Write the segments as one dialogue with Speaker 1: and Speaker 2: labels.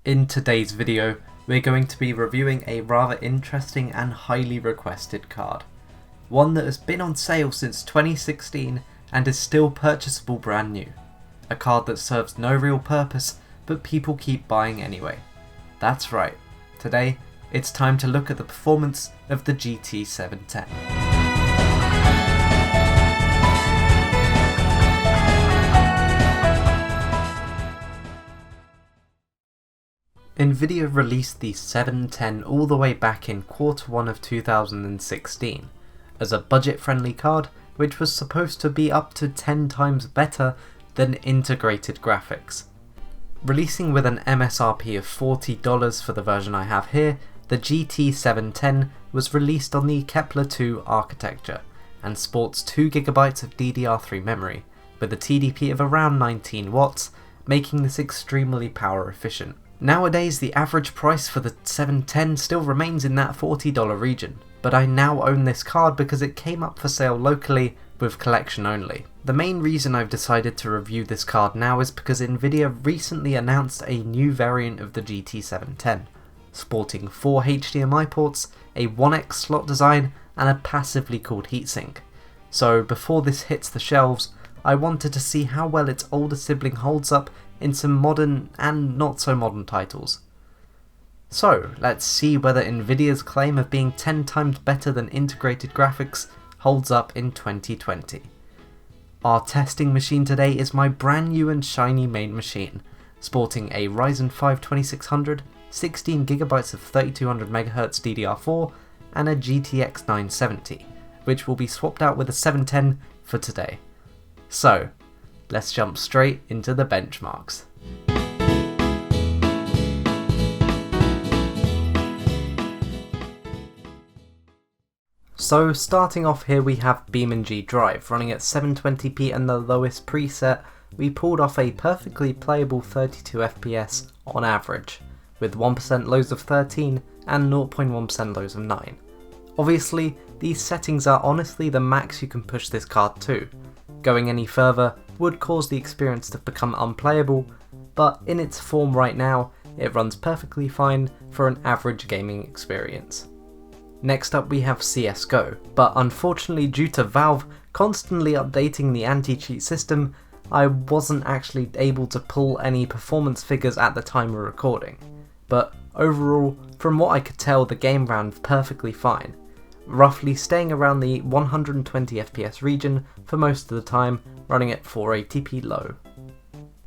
Speaker 1: In today's video, we're going to be reviewing a rather interesting and highly requested card. One that has been on sale since 2016 and is still purchasable brand new. A card that serves no real purpose, but people keep buying anyway. That's right, today it's time to look at the performance of the GT710. Nvidia released the 710 all the way back in Q1 of 2016 as a budget-friendly card which was supposed to be up to 10 times better than integrated graphics. Releasing with an MSRP of $40 for the version I have here, the GT710 was released on the Kepler 2 architecture and sports 2GB of DDR3 memory with a TDP of around 19 watts, making this extremely power efficient. Nowadays, the average price for the 710 still remains in that $40 region, but I now own this card because it came up for sale locally with collection only. The main reason I've decided to review this card now is because Nvidia recently announced a new variant of the GT710, sporting 4 HDMI ports, a 1x slot design, and a passively cooled heatsink. So before this hits the shelves, I wanted to see how well its older sibling holds up in some modern and not so modern titles. So let's see whether Nvidia's claim of being 10 times better than integrated graphics holds up in 2020. Our testing machine today is my brand new and shiny main machine, sporting a Ryzen 5 2600, 16GB of 3200MHz DDR4 and a GTX 970, which will be swapped out with a 710 for today. So, let's jump straight into the benchmarks. So starting off here we have BeamNG Drive running at 720p and the lowest preset. We pulled off a perfectly playable 32 FPS on average, with 1% lows of 13 and 0.1% lows of 9. Obviously, these settings are honestly the max you can push this card to. Going any further would cause the experience to become unplayable, but in its form right now, it runs perfectly fine for an average gaming experience. Next up we have CSGO, but unfortunately due to Valve constantly updating the anti-cheat system, I wasn't actually able to pull any performance figures at the time of recording. But overall, from what I could tell, the game ran perfectly fine, roughly staying around the 120 FPS region for most of the time, running at 480p low.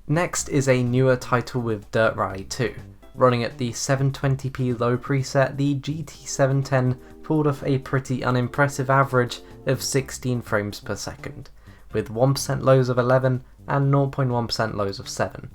Speaker 1: Next is a newer title with Dirt Rally 2. Running at the 720p low preset, the GT710 pulled off a pretty unimpressive average of 16 frames per second, with 1% lows of 11 and 0.1% lows of 7.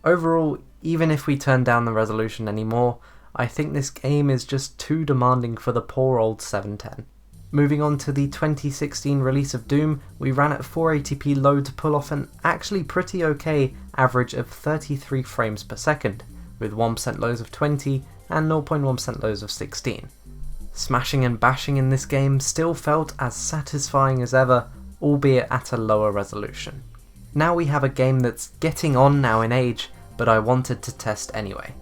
Speaker 1: Overall, even if we turn down the resolution anymore, I think this game is just too demanding for the poor old 710. Moving on to the 2016 release of Doom, we ran at 480p low to pull off an actually pretty okay average of 33 frames per second, with 1% lows of 20 and 0.1% lows of 16. Smashing and bashing in this game still felt as satisfying as ever, albeit at a lower resolution. Now we have a game that's getting on now in age, but I wanted to test anyway.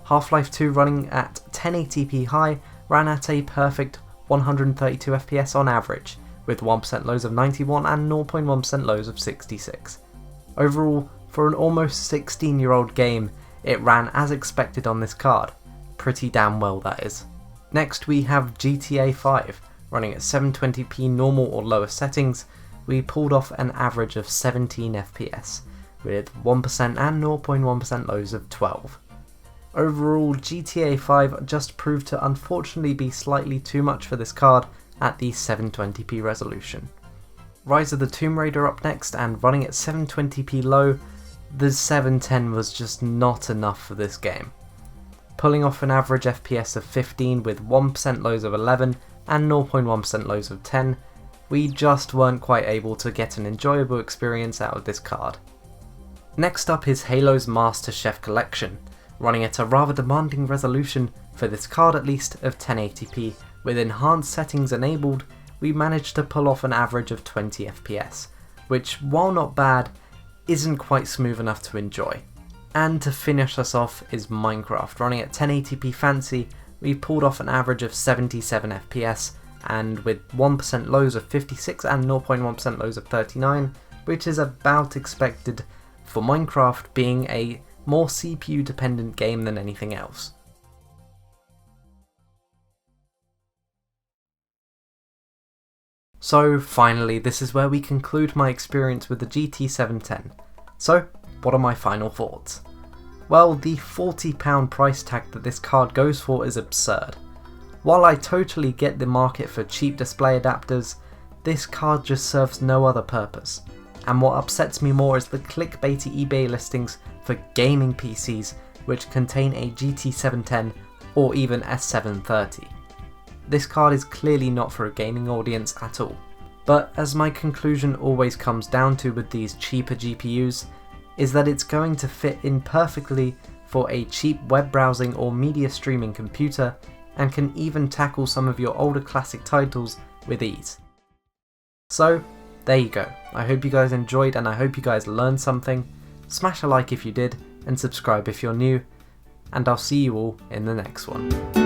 Speaker 1: Half-Life 2 running at 1080p high ran at a perfect 132 FPS on average, with 1% lows of 91 and 0.1% lows of 66. Overall, for an almost 16-year-old game, it ran as expected on this card. Pretty damn well, that is. Next we have GTA 5. Running at 720p normal or lower settings, we pulled off an average of 17 FPS, with 1% and 0.1% lows of 12. Overall, GTA 5 just proved to unfortunately be slightly too much for this card at the 720p resolution. Rise of the Tomb Raider up next, and running at 720p low, the 710 was just not enough for this game. Pulling off an average FPS of 15 with 1% lows of 11 and 0.1% lows of 10, we just weren't quite able to get an enjoyable experience out of this card. Next up is Halo's Master Chef Collection, running at a rather demanding resolution, for this card at least, of 1080p. With enhanced settings enabled, we managed to pull off an average of 20 FPS, which, while not bad, isn't quite smooth enough to enjoy. And to finish us off is Minecraft. Running at 1080p fancy, we pulled off an average of 77 FPS, and with 1% lows of 56 and 0.1% lows of 39, which is about expected for Minecraft being a more CPU dependent game than anything else. So finally, this is where we conclude my experience with the GT710. So, what are my final thoughts? Well, the £40 price tag that this card goes for is absurd. While I totally get the market for cheap display adapters, this card just serves no other purpose. And what upsets me more is the clickbaity eBay listings for gaming PCs which contain a GT710 or even S730. This card is clearly not for a gaming audience at all. But as my conclusion always comes down to with these cheaper GPUs, is that it's going to fit in perfectly for a cheap web browsing or media streaming computer, and can even tackle some of your older classic titles with ease. So there you go. I hope you guys enjoyed and I hope you guys learned something. Smash a like if you did and subscribe if you're new, and I'll see you all in the next one.